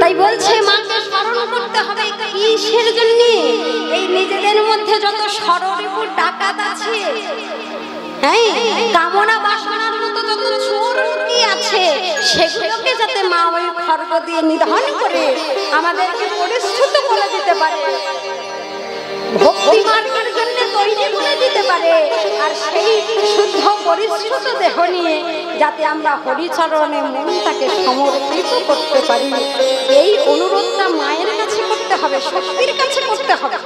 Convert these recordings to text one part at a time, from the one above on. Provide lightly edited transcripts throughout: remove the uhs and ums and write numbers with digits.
তাই বলছে মাকে স্মরণ করতে হবে কিসের জন্য? এই নিজেদের মধ্যে যত ষড়রিপু ডাকাত আছে, হ্যাঁ, কামনা বাসনার মতো যত চোর কি আছে, সেগুলোকে যাতে মা ওই খড়গ দিয়ে নিধন করে আমাদেরকে পরিশ্রুত করে দিতে পারে, ভক্তি মার্গের জন্য তৈরি করে দিতে পারে। আর সেই শুদ্ধ পরিশ্রুত দেহ নিয়ে যাতে আমরা হরিচরণে মনটাকে সমর্পিত করতে পারি, এই অনুরোধটা মায়ের কাছে করতে হবে, শক্তির কাছে করতে হবে।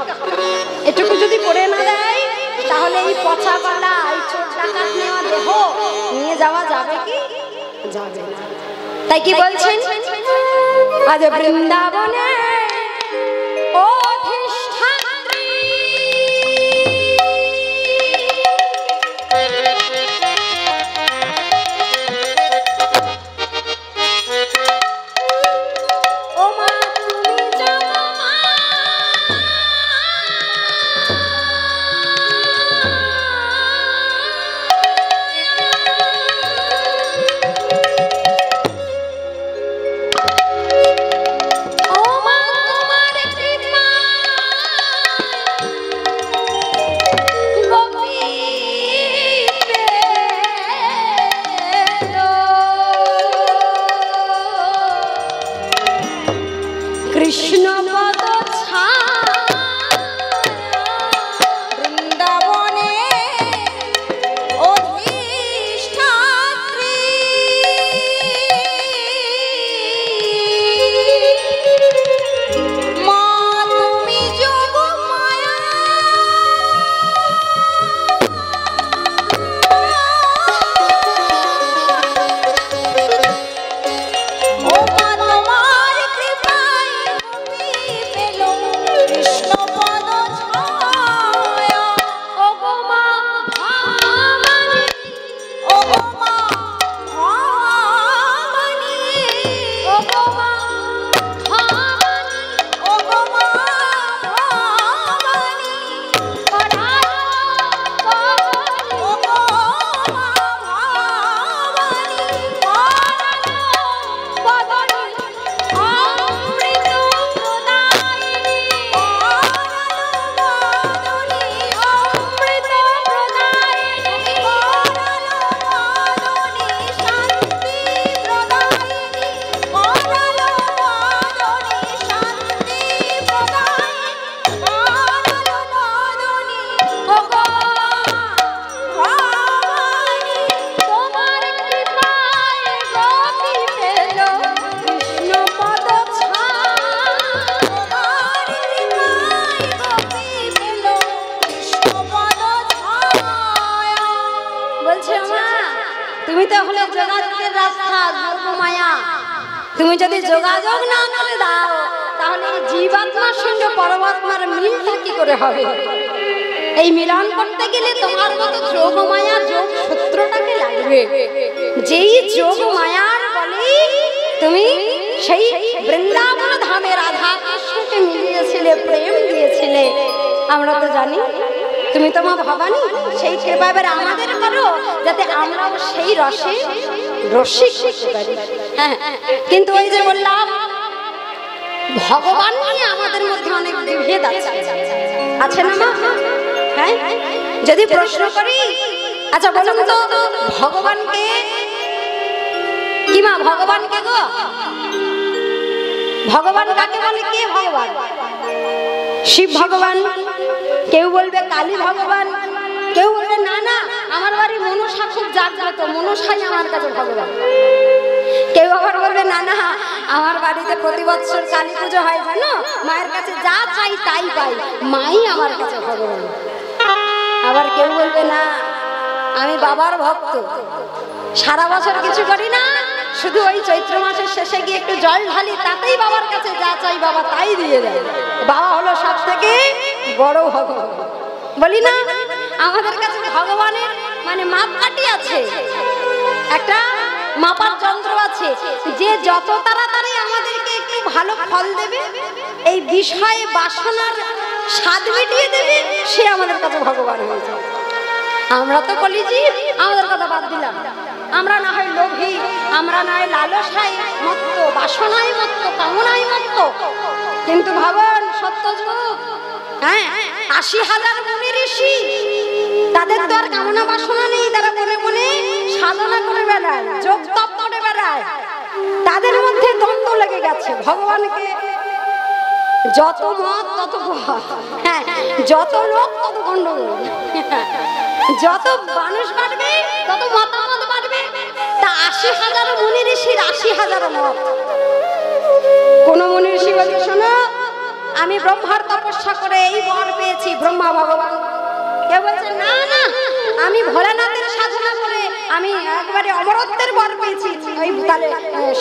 এটুকু যদি করে না দেয় তাহলে এই পচা গলা, এই চোর ডাকাত নেওয়া দেহ নিয়ে যাওয়া যাবে কি? যাবে না। তাই কি বলছেন? আজ বৃন্দাবনে তুমি যদি যোগাযোগ না করে দাও তাহলে জীবাত্মার সঙ্গে পরমাত্মার মিলটা কি করে হবে? এই মিলন করতে গেলে তোমার মতো যোগ মায়া যোগ সূত্রটাকে লাগবে। যেই যোগ মায়ার বলে তুমি সেই বৃন্দাবন ধামে রাধা কৃষ্ণকে মিলিয়েছিলে, প্রেম দিয়েছিলে, আমরা তো জানি। তুমি তো মা ভবানী, সেই কৃপা এবার আমাদের করো যাতে আমরাও সেই রসে রসিক হতে পারি। হ্যাঁ, কিন্তু ওই যে বললাম ভগবান নিয়ে আমাদের মধ্যে অনেক বিভেদ আছে না মা? হ্যাঁ, যদি প্রশ্ন করি, আচ্ছা বলুন তো ভগবানকে কি মা? ভগবানকে গো, ভগবান কাকে বলে? কে ভগবান? শিব ভগবান, কেউ বলবে কালী ভগবান, কেউ বলবে না না আমার বাড়ি মনসা খুব জাগ্রত, মনসাই আমার কাছে ভগবান। কেউ আবার বলবে না না আমার বাড়িতে প্রতি বছর কালী পুজো হয়, জানো, মায়ের কাছে যা চাই তাই পাই, মাই আমার কাছে ভগবান। আবার কেউ বলবে না আমি বাবার ভক্ত, সারা বছর কিছু করি না, শুধু ওই চৈত্র মাসের শেষে গিয়ে একটু জল ঢালি, তাতেই বাবার কাছে যা চাই বাবা তাই দিয়ে দেয়। বাবা হলো সব থেকে বড় ভগবান। বলি না আমাদের কাছে ভগবানের মানে মাপকাঠি আছে, একটা মাপার যন্ত্র আছে, যে যত তাড়াতাড়ি আমাদেরকে একটু ভালো ফল দেবে, এই বিষয়ে বাসনার স্বাদ মিটিয়ে দেবে, সে আমাদের কাছে ভগবান হয়ে যাবে। আমরা তো কলিজি, আমাদের কথা বাদ দিলাম, আমরা না হয় লোভী, আমরা না হয় লালসায় মত্ত, বাসনায় মত্ত, কামনায় কিন্তু ভাবুন সত্যযুগ, হ্যাঁ ৮০,০০০ মুনি ঋষি, তাদের তো আর কামনা বাসনা নেই, তারা মনে মনে সাধনা করে বেড়ায়, যোগ তপ করে বেড়ায়। তাদের মধ্যে দ্বন্দ্ব লেগে গেছে। ভগবানকে যত মত তত পথ, হ্যাঁ যত লোক তত গন্ডগোল, যত মানুষ বাড়বে তত মতামত বাড়বে। তা ৮০,০০০ মুনি ঋষির ৮০,০০০ মত। কোন মুনি ঋষি বলছে, শোনো আমি ব্রহ্মার তপস্যা করে এই বর পেয়েছি, ব্রহ্মা ভগবান। কেউ বলছে না না আমি ভোলানাথের সাধনা করে আমি একেবারে অমরত্বের বর পেয়েছি, ওই তাহলে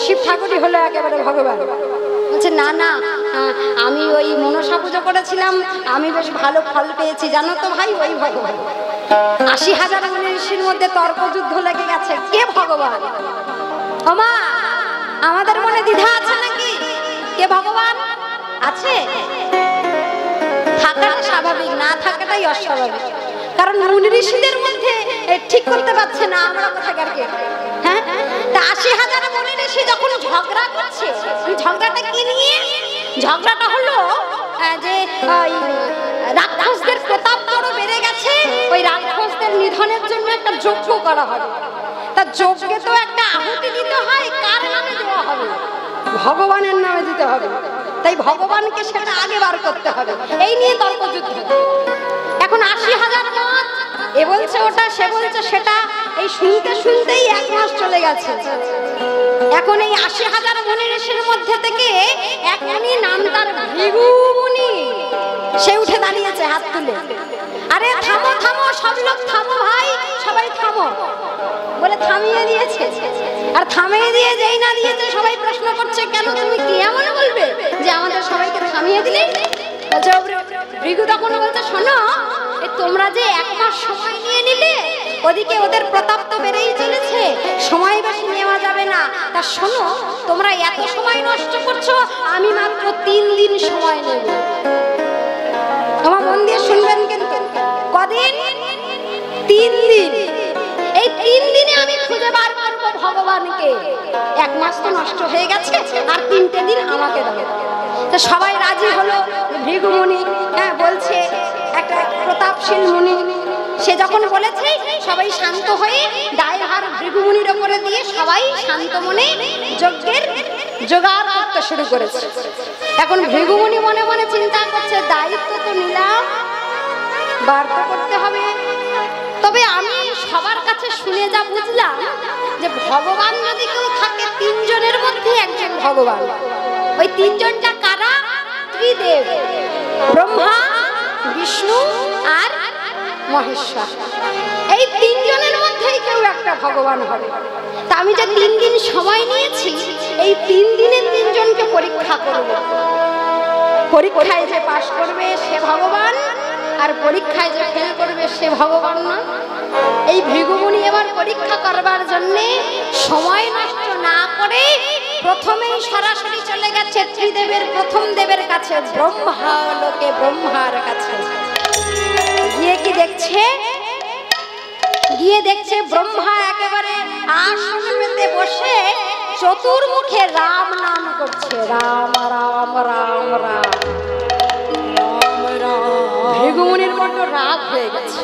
শিব ঠাকুরই হলো একেবারে ভগবান। বলছে না না আমি ওই মনসা পুজো করেছিলাম, আমি বেশ ভালো ফল পেয়েছি, জানো তো ভাই ওই ভগবান। ৮০,০০০ মুনি ঋষির মধ্যে তর্কযুদ্ধ লেগে গেছে, কে ভগবান? ওমা আমাদের মনে দ্বিধা আছে নাকি? কে ভগবান আছে? থাকাটা স্বাভাবিক, না থাকাটাই অস্বাভাবিক। কারণ মুনি ঋষিদের মধ্যে ঠিক করতে পারছে না আমরা কোথাকার কে। হ্যাঁ তা ৮০,০০০ মুনি ঋষি যখন ঝগড়া করছে, ঝগড়াটা কি নিয়ে? ঝগড়াটা হলো যে রাক্ষসদের প্রতাপ বড় বেড়ে গেছে, ওই রাক্ষসদের নিধনের জন্য একটা যজ্ঞ করা হবে। তা যজ্ঞে তো একটা আহুতি দিতে হয়, কার নামে দেওয়া হবে? ভগবানের নামে দিতে হবে। তাই ভগবানকে সেটা আগে বার করতে হবে, এই নিয়ে তর্কযুদ্ধ। এখন ৮০,০০০ মত, এ বলছে ওটা, সে বলছে সেটা, এই শুনতে শুনতেই ১ মাস চলে গেছে। এখন এই ৮০,০০০ মুনি ঋষির মধ্যে থেকে এক মুনি, নাম তার ভৃগু মুনি, সে উঠে দাঁড়িয়েছে হাত তুলে। আরে থামো থামো সব লোক থামো ভাই, সবাই থামো বলে থামিয়ে দিয়েছে। আর থামিয়ে দিয়ে যেই না দিয়েছে সবাই প্রশ্ন করছে, কেন তুমি কি এমন বলবে যে আমাদের সবাইকে থামিয়ে দিলে? ভৃগু তখন বলছে, শোনো তোমরা যে ১ মাস সময় নিয়ে নিলে, ওদিকে ওদের প্রতাপ তো বেড়েই চলেছে, সময় বেশি নেওয়া যাবে না। তা শোনো তোমরা এত সময় নষ্ট করছো, আমি মাত্র ৩ দিন সময় নেব। তোমার মন দিয়ে শুনবেন কিন্তু, কদিন? ৩ দিন। এই ৩ দিনে আমি খুঁজে বার করবো ভগবানকে। ১ মাস তো নষ্ট হয়ে গেছে, আর ৩টে দিন আমাকে দাও। তো সবাই রাজি হলো। ভৃগু মুনি হ্যাঁ বলছে, একটা প্রতাপশীল মুনি, সে যখন বলেছে সবাই শান্ত হয়ে দায়ভার ভৃগু মুনির ওপরে দিয়ে সবাই শান্ত মনে যজ্ঞের জোগাড় করতে শুরু করেছে। এখন ভৃগু মুনি মনে মনে চিন্তা করছে, দায়িত্ব তো নিলাম, বার তো করতে হবে। তবে আমি সবার কাছে শুনে যা বুঝলাম যে ভগবান যদি কেউ থাকে ৩ জনের মধ্যে একজন ভগবান। ওই ৩ জনটা কারা? ত্রিদেব, ব্রহ্মা, বিষ্ণু আর মহেশ্বর। এই ৩ জনের মধ্যেই কেউ একটা ভগবান হবে। তা আমি যে ৩ দিন সময় নিয়েছি, এই ৩ দিনে ৩ জনকে পরীক্ষা করব। পরীক্ষায় যে পাশ করবে সে ভগবান, আর পরীক্ষায় যে ফেল করবে সে ভগবান না। এই ভৃগু মুনি এবার পরীক্ষা করবার জন্য সময় নষ্ট না করে প্রথমেই সরাসরি চলে গেছে ত্রিদেবের প্রথম দেবের কাছে, ব্রহ্মা লোকে, ব্রহ্মার কাছে। গিয়ে কি দেখছে? গিয়ে দেখছে ব্রহ্মা একেবারে আসন পেতে বসে চতুর্মুখে রাম নাম করছে, রাম রাম রাম রাম। ভৃগু মুনির বড্ড রাগ হয়ে গেছে।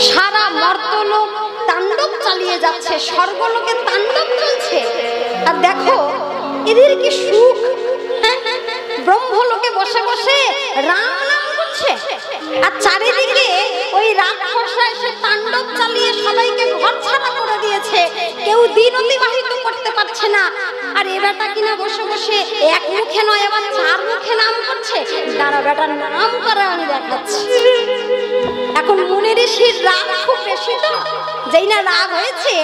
সারা মর্তলোক তাণ্ডব চালিয়ে যাচ্ছে, স্বর্গলোকে তাণ্ডব চলছে। আর দেখো এদের কি সুখ, ব্রহ্মলোকে বসে বসে রাম নাম করছে, আর চারিদিকে ওই রাক্ষসরা এসে তাণ্ডব চালিয়ে সবাইকে ঘর ছাড়া করে দিয়েছে, কেউ দিন অতিবাহিত করতে পারছে না। আর এ বেটা কিনা বসে বসে ১ মুখে নয় আবার ৪ মুখে নাম করছে। দাঁড়া বেটার নাম করে আমি দেখাচ্ছি। এখন মুনি ঋষির রাগ খুব বেশি, তো যেই না রাগ হয়েছে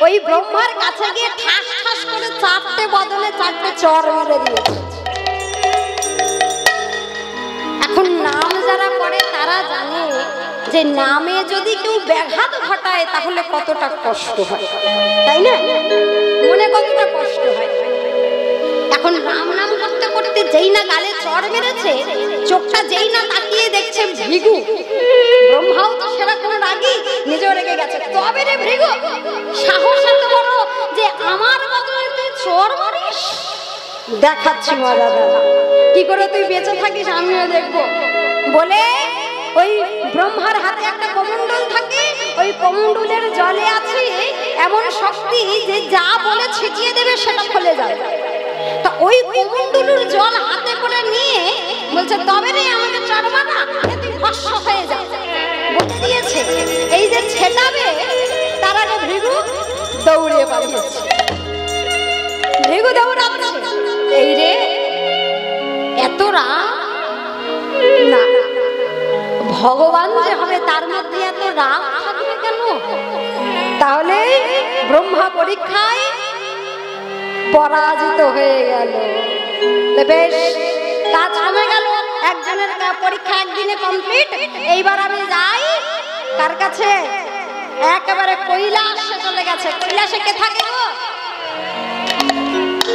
ওই ব্রহ্মার কাছে গিয়ে ঠাস ঠাস করে ৪টে বদলে ৪টে চর মেরে দিয়েছে। এখন নাম যারা পড়ে তারা জানে যে নামে যদি কেউ ব্যাঘাত ঘটায় তাহলে কতটা কষ্ট হয়, তাই না? মনে কতটা কষ্ট হয়। এখন রাম নাম করতে করতে যেই না গালে চড় মেরেছে, চোখটা যেই না তাকিয়ে দেখছে ভৃগু, ব্রহ্মাও তো সেরকম রাগী, নিজেও রেগে গেছে। তবে রে ভৃগু, সাহস এত বড় যে আমার বদলে তুই চড় মারিস? দেখাচ্ছি মজা দাদা, কি করে তুই বেঁচে থাকিস আমিও দেখবো। বলে ওই ব্রহ্মার হাতে একটা কমণ্ডল থাকে, ওই কমণ্ডলের জলে আছে এমন শক্তি যে যা বলে ছিটিয়ে দেবে সেটা ফলে যাবে। তা ওই কমণ্ডলুর জল হাতে করে নিয়ে বলছে তবে রে আমাকে চড়বা না, তুই ভস্ম হয়ে যা। দিয়েছে এই যে ছেটাবে তার আগে ভৃগু দৌড়ে পালিয়েছে। ভৃগু দৌড়াচ্ছে, এই রে এত রাগ না, ভগবান যে হবে তার মধ্যে এত রাগ থাকবে কেন? তাহলে ব্রহ্মা পরীক্ষায় পরাজিত হয়ে গেল। বেশ, কাজ কমে গেল, একজনের পরীক্ষা একদিনে কমপ্লিট। এইবার আমি যাই কার কাছে? একেবারে কৈলাসে চলে গেছে। কৈলাসে কে থাকে গো?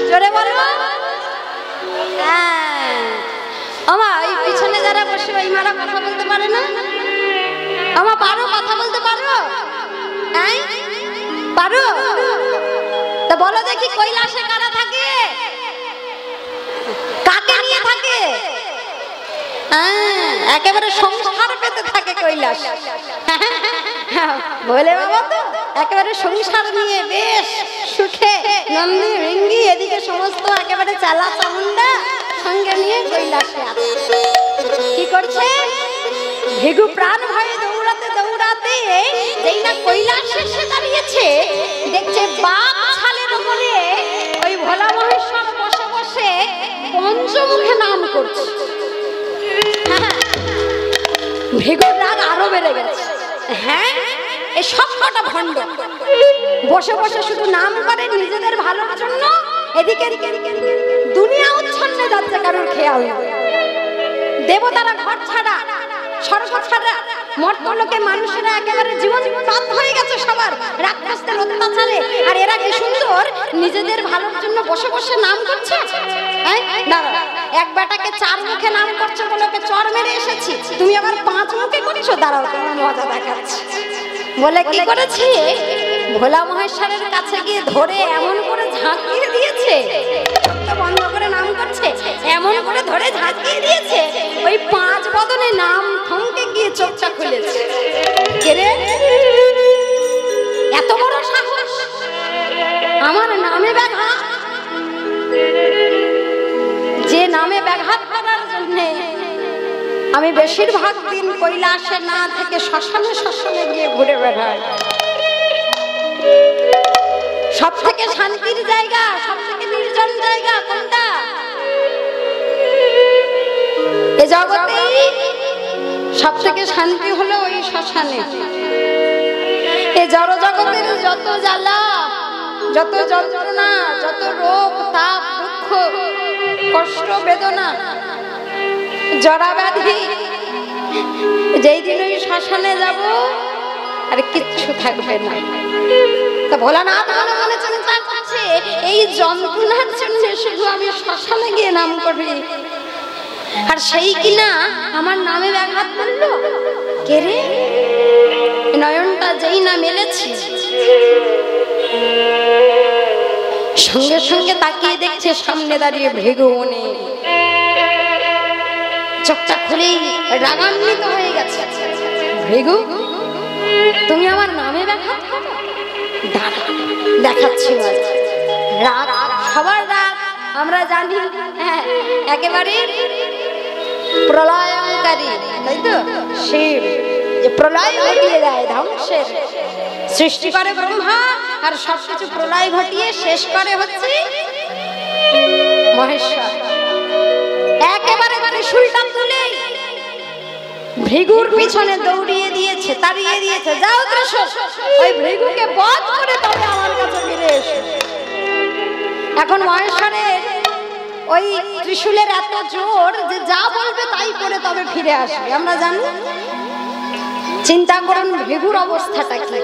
জোরে বলো। হ্যাঁ, আমার এই পিছনে যারা বসে ওই মারা কথা বলতে পারে না? আমার পারো কথা বলতে পারো? হ্যাঁ পারো? তা বলো দেখি কৈলাসে কারা থাকে? কাকে নিয়ে থাকে? একেবারে সংসার পেতে থাকে কৈলাস। বলে বাবা তো একেবারে সংসার নিয়ে বেশ সুখে নন্দী রিঙ্গি এদিকে সমস্ত একেবারে চালা চামুন্ডা সঙ্গে নিয়ে কৈলাসে আছে। কি করছে? ভৃগু প্রাণ ভয়ে দৌড়াতে দৌড়াতে যেই না কৈলাসে এসে দাঁড়িয়েছে, দেখছে বাঘ ছালের উপরে ওই ভোলা মহেশ্বর বসে বসে পঞ্চমুখে নাম করছে। ভৃগুর রাগ আরো বেড়ে গেছে। হ্যাঁ, এই সব কটা ভণ্ড বসে বসে শুধু নাম করে নিজেদের ভালোর জন্য, এদিকে দুনিয়া উচ্ছন্নে যাচ্ছে, কারোর খেয়াল নেই। দেবতারা ঘর ছাড়া, স্বর্গ ছাড়া, মর্তলোকে মানুষেরা একেবারে জীবন প্রাপ্ত হয়ে গেছে সবার রাক্ষসদের অত্যাচারে। আর এরা কি সুন্দর নিজেদের ভালোর জন্য বসে বসে নাম করছে। এক বেটাকে 4 মুখে নাম করছে বলে ওকে চর মেরে এসেছি, তুমি আবার 5 মুখে করছো, দাঁড়াও তোমার মজা দেখাচ্ছি। বলে কি করেছে? ভোলা মহেশ্বরের কাছে গিয়ে ধরে এমন করে ঝাঁকিয়ে দিয়েছে, বন্ধ করে নাম করছে, এমন করে ধরে ঝাঁকিয়ে দিয়েছে ওই 5 বদনে নাম থমকে গিয়ে চোখটা খুলেছে। কেরে এত বড় সাহস, আমার নামে ব্যাঘাত! যে নামে ব্যাঘাত করার জন্য আমি বেশিরভাগ দিন কৈলাসে না থেকে শ্মশানে শ্মশানে গিয়ে ঘুরে বেড়াই। সব থেকে শান্তির জায়গা, সব থেকে নির্জন জায়গা কোনটা? এ জগতে সব থেকে শান্তি হলো ওই শ্মশানে। এই জড় জগতের যত জ্বালা, যত যন্ত্রণা, যত রোগ তাপ দুঃখ কষ্ট বেদনা জড়া ব্যাধি, যেই দিন ওই শ্মশানে যাব আর কিচ্ছু থাকবে না। তা ভোলানাথ মনে মনে চিন্তা করছে, এই যন্ত্রণার জন্য শুধু আমি শ্মশানে গিয়ে নাম করি, আর সেই কিনা আমার নামে ব্যাঘাত করলো। কে রে? নয়নটা যেই না মেলেছি, সঙ্গে সঙ্গে তাকিয়ে দেখছে সামনে দাঁড়িয়ে ভৃগু মুনি। চোখটা খুলেই রাগান্বিত হয়ে গেছে। ভৃগু, তুমি আমার নামে ব্যাঘাত করো? দেখাচ্ছি রাগ, সবার রাগ আমরা জানি। হ্যাঁ, একেবারে প্রলয়ঙ্কারী, তাই তো? শিব যে প্রলয় ঘটিয়ে দেয়, ধ্বংসের সৃষ্টি করে ব্রহ্মা, আর সবকিছু প্রলয় ঘটিয়ে শেষ করে হচ্ছে মহেশ্বর। একেবারে ত্রিশূলটা তুলে ভৃগুর পিছনে দৌড়িয়ে দিয়েছে, তাড়িয়ে দিয়েছে। যাও ত্রিশূল, ওই ভৃগুকে বধ করে তবে আমার কাছে ফিরে এসো। এখন মহেশ্বরের ওই ত্রিশূলের এত জোর যে যা বলবে তাই করে তবে ফিরে আসবে, আমরা জানি। চিন্তা করুন ভৃগুর অবস্থাটা কি।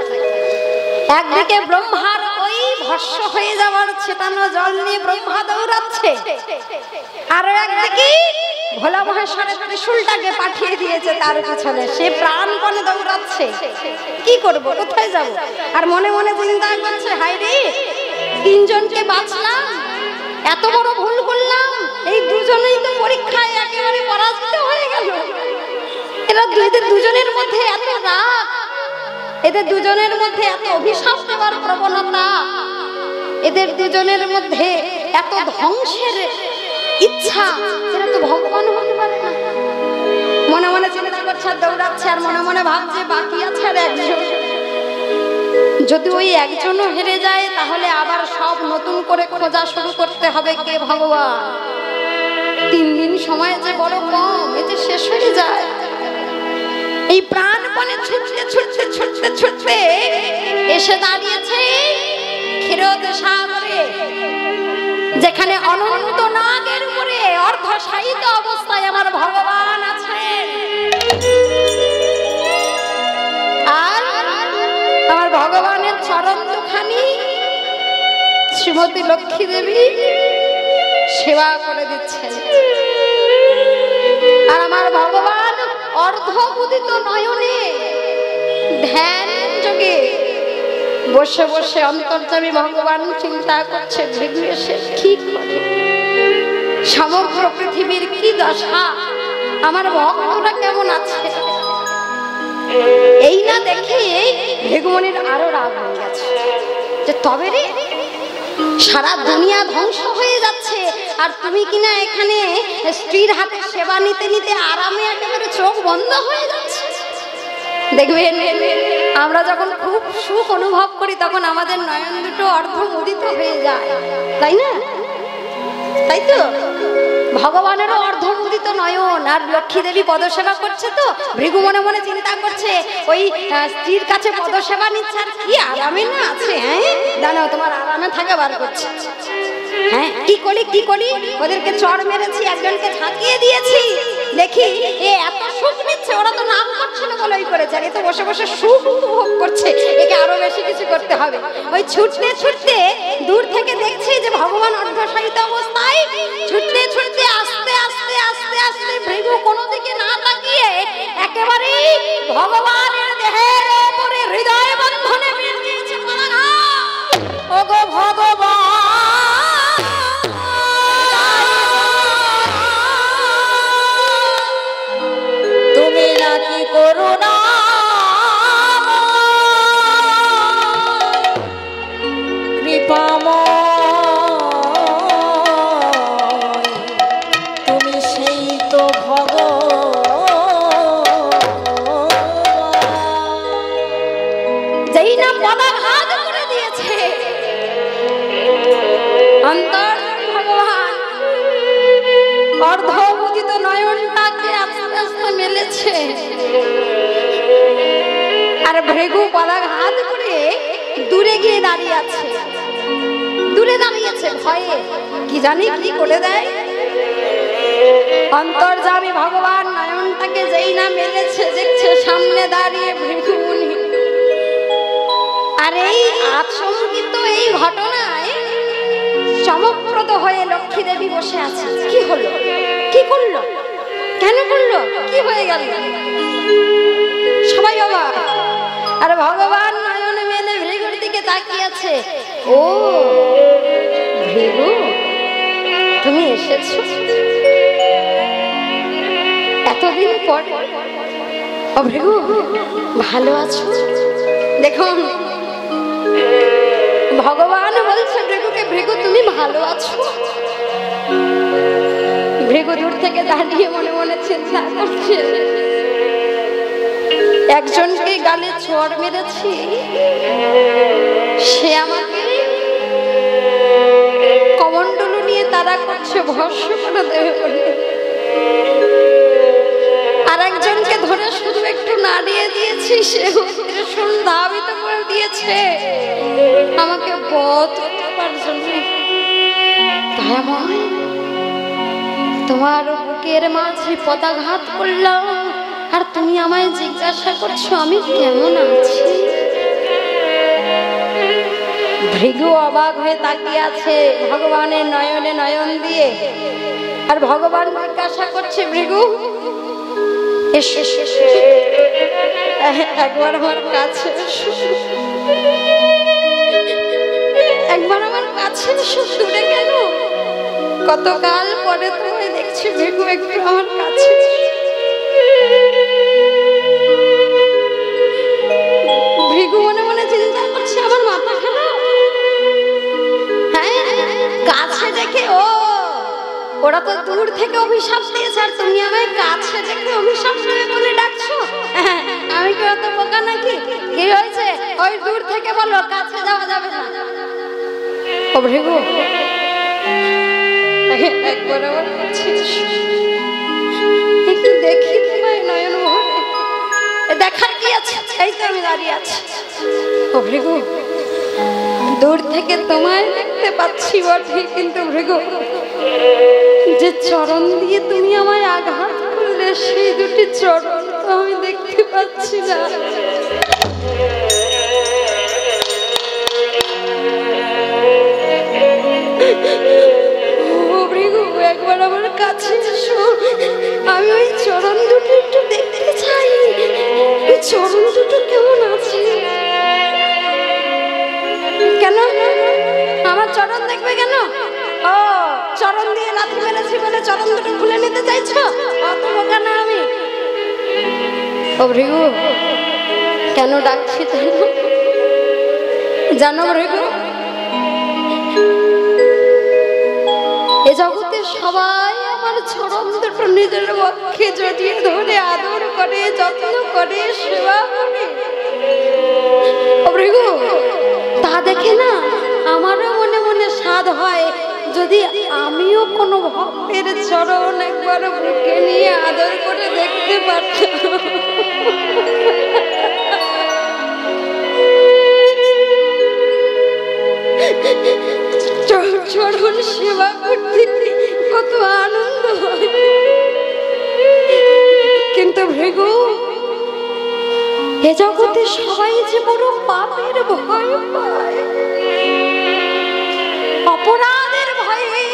একদিকে ব্রহ্মার ওই ভস্ম হয়ে যাওয়ার ছেটানো জল নিয়ে ব্রহ্মা দৌড়াচ্ছে, আর একদিকে ভোলা মহেশ্বরের ত্রিশূলটাকে পাঠিয়ে দিয়েছে তার পিছনে, সে প্রাণপণে দৌড়াচ্ছে। কি করব, কোথায় যাব? আর মনে মনে চিন্তা করছে, হায় রে, 3 জনকে বাঁচলাম, এত বড় ভুল করলাম। দুজনেই তো পরীক্ষায় একেবারে পরাজিত হয়ে গেল। এদের দুজনের মধ্যে এত রাগ, এদের দুজনের মধ্যে এত অভিশাপ দেওয়ার প্রবণতা, এদের দুজনের মধ্যে এত ধ্বংসের ইচ্ছা, এরা তো ভগবান হতে পারে না। মনে মনে চিন্তা করছে আর দৌড়াচ্ছে, আর মনে মনে ভাবছে বাকি আছে আর একজন। যদি ওই একজনও হেরে যায় তাহলে আবার সব নতুন করে খোঁজা শুরু করতে হবে কে ভগবান। 3 দিন সময় যে বড় কম, এতে শেষ হয়ে যায়। এই প্রাণপণে ছুটতে ছুটতে ছুটতে ছুটতে এসে দাঁড়িয়েছে ক্ষীরোদ সাগরে, যেখানে অনন্ত নাগের উপরে অর্ধশায়িত অবস্থায় আমার ভগবান আছেন। আর আমার ভগবানের চরণ দুখানি শ্রীমতী লক্ষ্মী দেবী সেবা করে দিচ্ছেন। আর আমার ভগবান অর্ধউদিত নয়নে ধ্যান যোগে বসে বসে অন্তর্যামী ভগবান চিন্তা করছে ভৃগু এসে কি করে, সমগ্র পৃথিবীর কি দশা, আমার ভক্তরা কেমন আছে। এই না দেখে ভৃগুমণির আরো রাগ হয়ে গেছে যে তবে রে, সারা দুনিয়া ধ্বংস হয়ে যাচ্ছে আর তুমি কিনা এখানে স্ত্রীর হাতে সেবা নিতে নিতে আরামে একেবারে চোখ বন্ধ হয়ে যাচ্ছে। দেখবেন আমরা যখন খুব সুখ অনুভব করি তখন আমাদের নয়ন দুটো অর্ধমোদিত হয়ে যায়, তাই না? তাই তো, ভগবানেরও অর্ধমোদিত নয়ন। আর লক্ষ্মী দেবী পদসেবা করছে, তো ভৃগু মনে মনে চিন্তা করছে ওই স্ত্রীর কাছে পদসেবা নিচ্ছে আর কি আরামে না আছে। হ্যাঁ জানো, তোমার আরামে থাকা বার করছে। হ্যাঁ কি করি কি করি, ওদেরকে চড় মেরেছি, একজনকে ঝাঁকিয়ে দিয়েছি, দেখি এ এত সুখ নিচ্ছে, ওরা তো নাম করছিল বলেই করেছে, আর এ তো বসে বসে সুখ উপভোগ করছে, একে আরো বেশি কিছু করতে হবে। ওই ছুটতে ছুটতে দূর থেকে দেখছি যে ভগবান অর্ধশায়িত অবস্থায়, ছুটতে ছুটতে আস্তে আস্তে আস্তে আস্তে ভৃগু কোনো দিকে না তাকিয়ে একেবারে ভগবানের দেহের উপরে হৃদয় বন্ধনে বের দিয়েছে পরাঘাত। ওগো ভগবান, তুমি নাকি করুণা কৃপাময়, তুমি সেই তো ভগবান। যেই না পদাঘাত করে দিয়েছে অন্তর ভগবান অর্ধমোদিত নয়নটাকে আস্তে আস্তে মেলেছে, আর ভৃগু পদাঘাত করে দূরে গিয়ে দাঁড়িয়ে আছে, দূরে দাঁড়িয়েছে ভয়ে, কি জানি কি করে দেয়। অন্তর্যামী ভগবান নয়নটাকে যেই না মেলেছে, দেখছে সামনে দাঁড়িয়ে ভৃগু মুনি। আর এই আচমকিত এই ঘটনায় চমকপ্রদ হয়ে লক্ষ্মী দেবী বসে আছে। কি হলো, কি করলো, কেন করলো, কি হয়ে গেল, সবাই অবাক। আর ভগবান নয়ন মেলে ভৃগুর দিকে তাকিয়ে আছে। ও ভৃগু, তুমি এসেছো এতদিন পর। ও ভৃগু, ভালো আছো? দেখুন ভগবান বলছে ভৃগুকে, ভৃগু তুমি ভালো আছো? ভৃগু দূর থেকে দাঁড়িয়ে মনে মনে চিন্তা করছে, একজনকে গালে চড় মেরেছি, সে আমাকে কমণ্ডলু নিয়ে তারা করছে ভস্ম করে দেবে বলে, আর একজনকে ধরে শুধু একটু নাড়িয়ে দিয়েছি, সে ধাবিত করে দিয়েছে আমাকে বধ করার জন্য। দয়াময়, তোমার বুকের মাঝে পদাঘাত করলাম আর তুমি আমায় জিজ্ঞাসা করছো আমি কেমন আছি। ভৃগু অবাক হয়ে তাকিয়ে আছে ভগবানের নয়নে নয়ন দিয়ে, আর ভগবান জিজ্ঞাসা করছে, ভৃগু একবার আমার কাছে, একবার আমার কাছে, দূরে কেন? কতকাল পরে তোমায় দেখছি ভৃগু, একটু আমার কাছে। ভৃগু মনে মনে চিন্তা করছে আমার মাথা খারাপ। হ্যাঁ, কাছে দেখে ওরা তো দূর থেকে অভিশাপ দিয়েছে, আর তুমি আমায় কাছে দেখে অভিশাপ দেবে বলে ডাকছো? আমি কি অত বোকা নাকি? কি হয়েছে? ওই দূর থেকে বলো, কাছে যাওয়া যাবে না। ও ভৃগু, একবার আমার কাছে একটু দেখি তোমায় নয়ন ভরে। দেখার কি আছে? এই তো আমি দাঁড়িয়ে আছি। ও ভৃগু, দূর থেকে তোমায় দেখতে পাচ্ছি বটে, কিন্তু ভৃগু, যে চরণ দিয়ে তুমি আমায় আঘাত করলে সেই দুটি চরণ তো আমি দেখতে পাচ্ছি না। ও ভৃগু, একবার আমার কাছে এসো, আমি ওই চরণ দুটো একটু দেখতে চাই। ওই চরণ দুটো কেমন আছে? কেন আমার চরণ দেখবে কেন? ও, চরণ দিয়ে লাথি মেরেছি বলে চরণ দুটো খুলে নিতে চাইছো? অত বোকা না আমি। ও ভৃগু, কেন ডাকছি জানো ভৃগু? এ জগতে সবাই আমার চরণ দুটো নিজের পক্ষে জড়িয়ে ধরে আদর করে, যত্ন করে, সেবা করে। ও ভৃগু, তা দেখে না আমারও মনে মনে স্বাদ হয়, যদি আমিও কোনো ভক্তের চরণ একবার বুকে নিয়ে আদর করে দেখতে পারতাম। চরণ সেবা করতে কত আনন্দ হয়। কিন্তু ভৃগু, এ জগতে সবাই যে বড় পাপের ভয় পায়, অপরাধের ভয়ে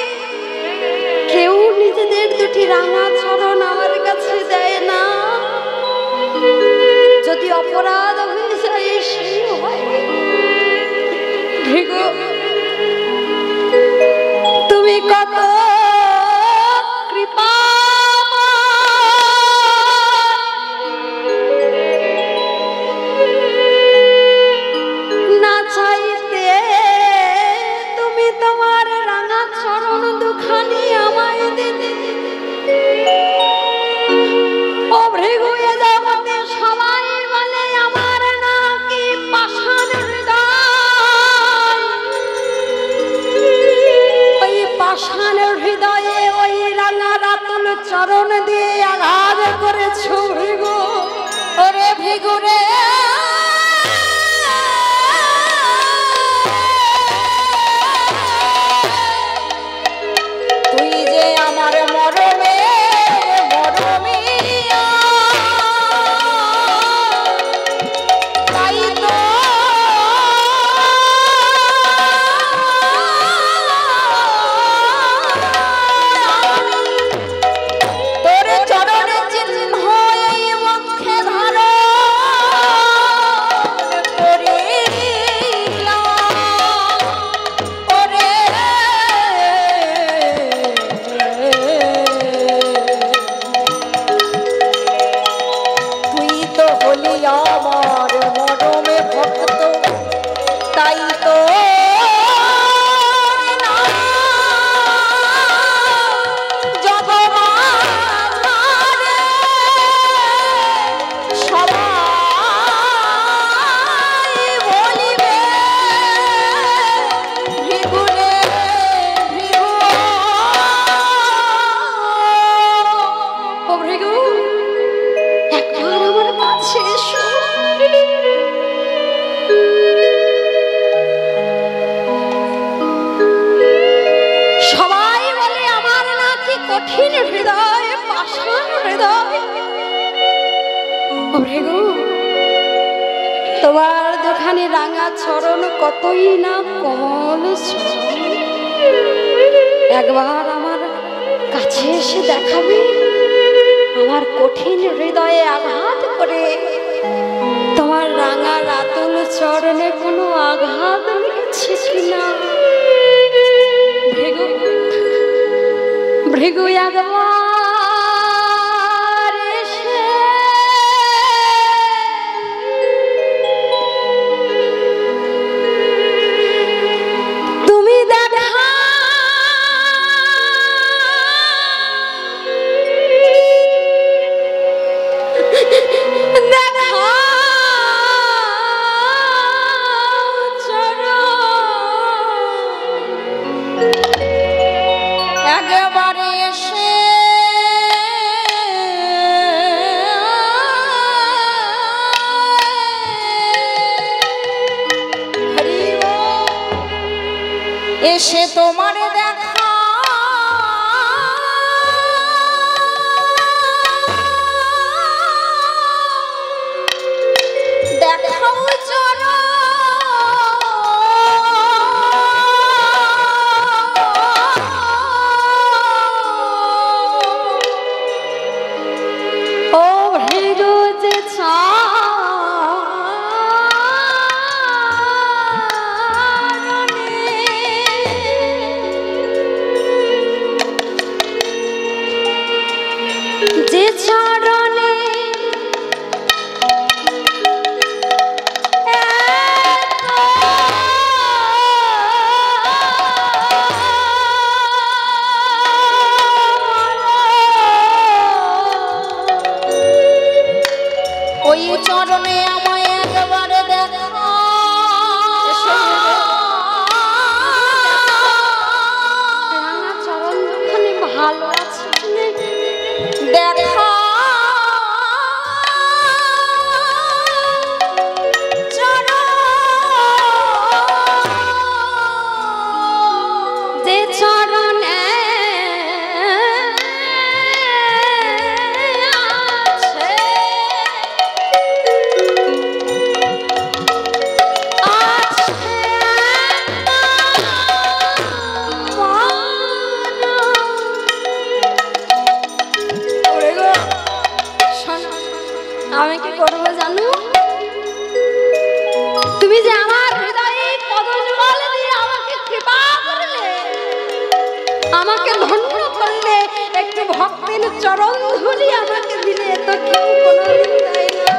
কেউ নিজেদের দুটি রাঙা চরণ আমার কাছে দেয় না। যদি অপরাধ হয়ে যায় সেই হয়। ভৃগু, তুমি কত কৃপা, না চাইতে তুমি তোমার রাঙা চরণ দুখানি আমায় দিতে। ও ভৃগু, এ জগতে সবাই বলে আমার নাকি পাষাণ হৃদয়। ওই পাষাণ হৃদয়ে ওই রাঙা রাতুল চরণ দিয়ে আঘাত করেছো ভৃগু। ওরে ভৃগু রে, তুই যে আমার মরমে মরমিয়া, তাই তো তোর চরণ চিহ্ন এই মুখে ধারণ করিলাম। ওরে তুই তো হলি আমার মরমে ভক্ত, তাই তো কঠিন হৃদয়, পাষাণ হৃদয়। তোমার দুখানি রাঙা চরণ কতই না কোমল চরণ, একবার আমার কাছে এসে দেখাবে, আমার কঠিন হৃদয়ে আঘাত করে। তোমার রাঙা রাতুল চরণে কোনো আঘাত লেগেছে কিনা? ভৃগু, ভৃগু একবার এসে তুমি দেখা এসে তোমার দেখা দেখাও চলো ও ভৃগু যে চরণে ওই চরণে আমায় একবার দেখা চরণ দুখানি ভালো আছে দেখা যে চরণে আমি কি করবো জানো? তুমি যে আমার হৃদয়ে পদযুগল দিয়ে আমাকে কৃপা করলে, আমাকে ধন্য করলে, একটু ভক্তির চরণ ধুলি আমাকে দিলে, তো কেউ কোনোদিন দেয় না।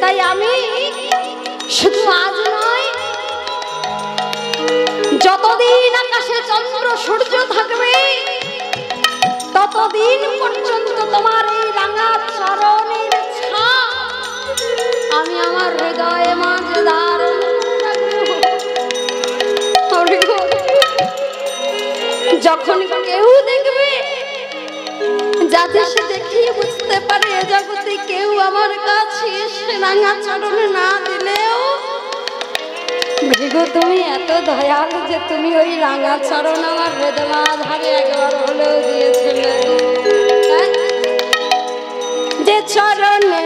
তাই আমি শুধু আজ নয়, যতদিন আকাশে চন্দ্র সূর্য থাকবে ততদিন পর্যন্ত তোমার এই রাঙা চরণের ছাপ আমি আমার হৃদয়ে মাঝে ধারণ রাখবো। যখন কেউ দেখবে, যাতে সে দেখিয়ে বুঝতে পারে এ জগতে কেউ আমার কাছে এসে রাঙা চরণে না দিলেও ভৃগু তুমি এত দয়ালু যে তুমি ওই রাঙা চরণ আমার বেদনা ধারে একবার হলেও দিয়েছিলে। যে চরণে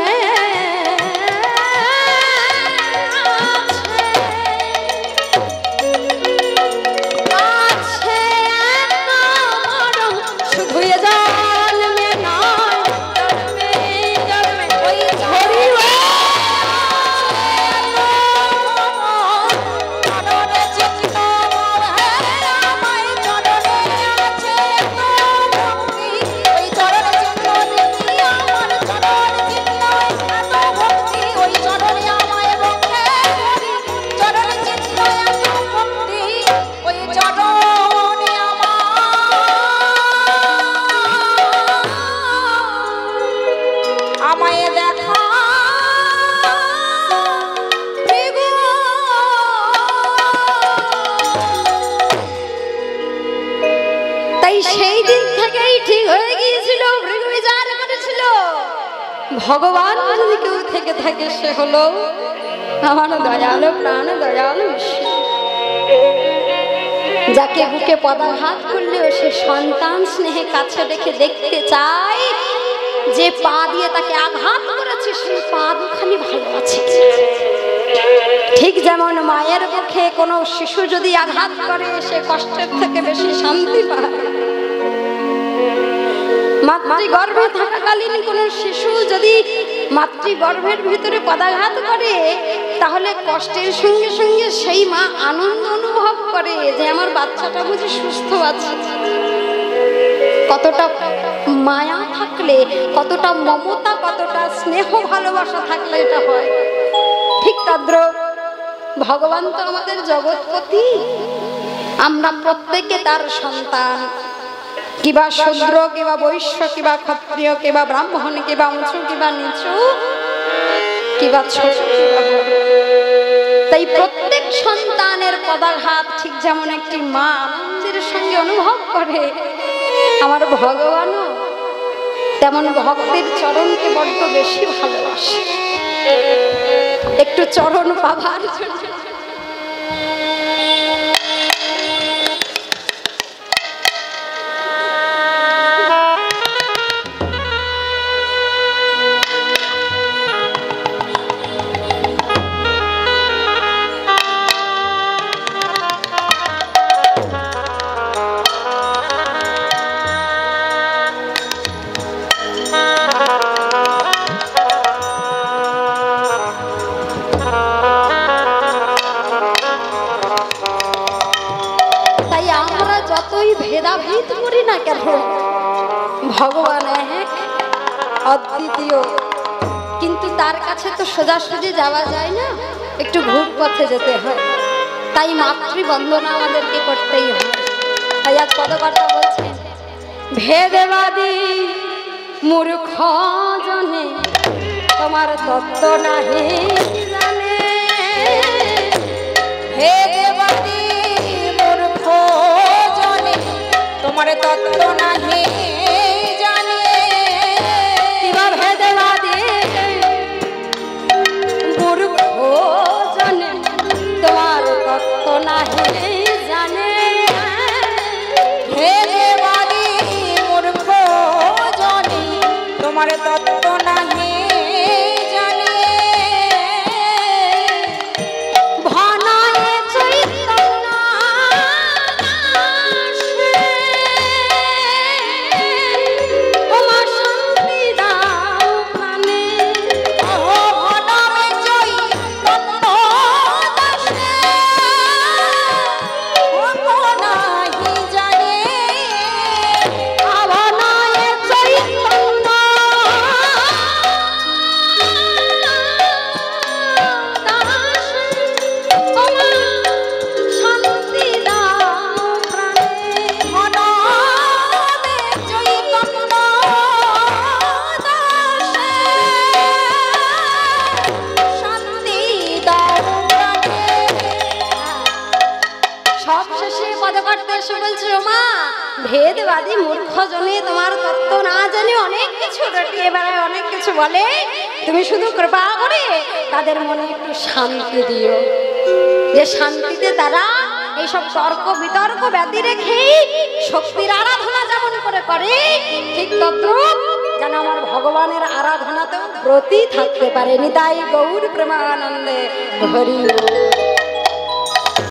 সেই দিন থেকেই ঠিক হয়ে গিয়েছিল, ভৃগু বিচার করেছিল ভগবান যদি কেউ থেকে থাকে সে হলো আমার দয়ালু প্রাণ দয়ালু ঈশ্বর। যাকে বুকে পদাঘাত করলেও সে সন্তান স্নেহে কাছে রেখে দেখতে চায় যে পা দিয়ে তাকে আঘাত করেছে সেই পা দুখানি ভালো আছে। ঠিক যেমন মায়ের বুকে কোনো শিশু যদি আঘাত করে সে কষ্টের থেকে বেশি শান্তি পায়। মাতৃগর্ভে থাকাকালীন কোন শিশু যদি মাতৃগর্ভের ভিতরে পদাঘাত করে তাহলে কষ্টের সঙ্গে সঙ্গে সেই মা আনন্দ অনুভব করে যে আমার বাচ্চাটা বুঝি সুস্থ আছে। কতটা মায়া থাকলে, কতটা মমতা, কতটা স্নেহ ভালোবাসা থাকলে এটা হয়। ঠিক তদ্রূপ ভগবান তো আমাদের জগৎপতি, আমরা প্রত্যেকে তার সন্তান। কিবা শূদ্র, কিবা বৈশ্য, কিবা ক্ষত্রিয়, কিবা ব্রাহ্মণ, কিবা উঁচু, কিবা নিচু, কিবা ছোট, কিবা বড়। তাই প্রত্যেক সন্তানের পদাঘাত ঠিক যেমন একটি মা আনন্দের সঙ্গে অনুভব করে, আমার ভগবানও তেমন ভক্তের চরণকে বড্ড বেশি ভালোবাসে। একটু চরণ পাবার জন্য ভেদাভেদ করি না কেন, ভগবান এক অদ্বিতীয়, কিন্তু তার কাছে তো সোজাসুজি যাওয়া যায় না, একটু ঘুর পথে যেতে হয়। তাই মাতৃবন্দনা আমাদেরকে করতেই হয়। তাই আজ পদকর্তা বলছেন, ভেদবাদী মূর্খ জনে তোমার তত্ত্ব নাহি জানে। ভেদবাদী মূর্খ তোমার তত্ত্ব নাহি জানে। কিবা ভেদবাদী মূর্খ জনে তোমার তত্ত্ব নাহি জানে। ভেদবাদী মূর্খ জনে তোমার তত্ত্ব নাহি জানে। ভেদবাদী মূর্খ জনে তোমার তত্ত্ব না জানে অনেক কিছু রটিয়ে বেড়ায়, অনেক কিছু বলে। তুমি শুধু কৃপা করে তাদের মনে একটু শান্তি দিও, যে শান্তিতে তারা এইসব তর্ক বিতর্ক ব্যতি রেখেই শক্তির আরাধনা যেমন করে করে, ঠিক তদ্রূপ যেন আমার ভগবানের আরাধনাতেও ব্রতী থাকতে পারে। নিতাই গৌর প্রেমানন্দে হরি।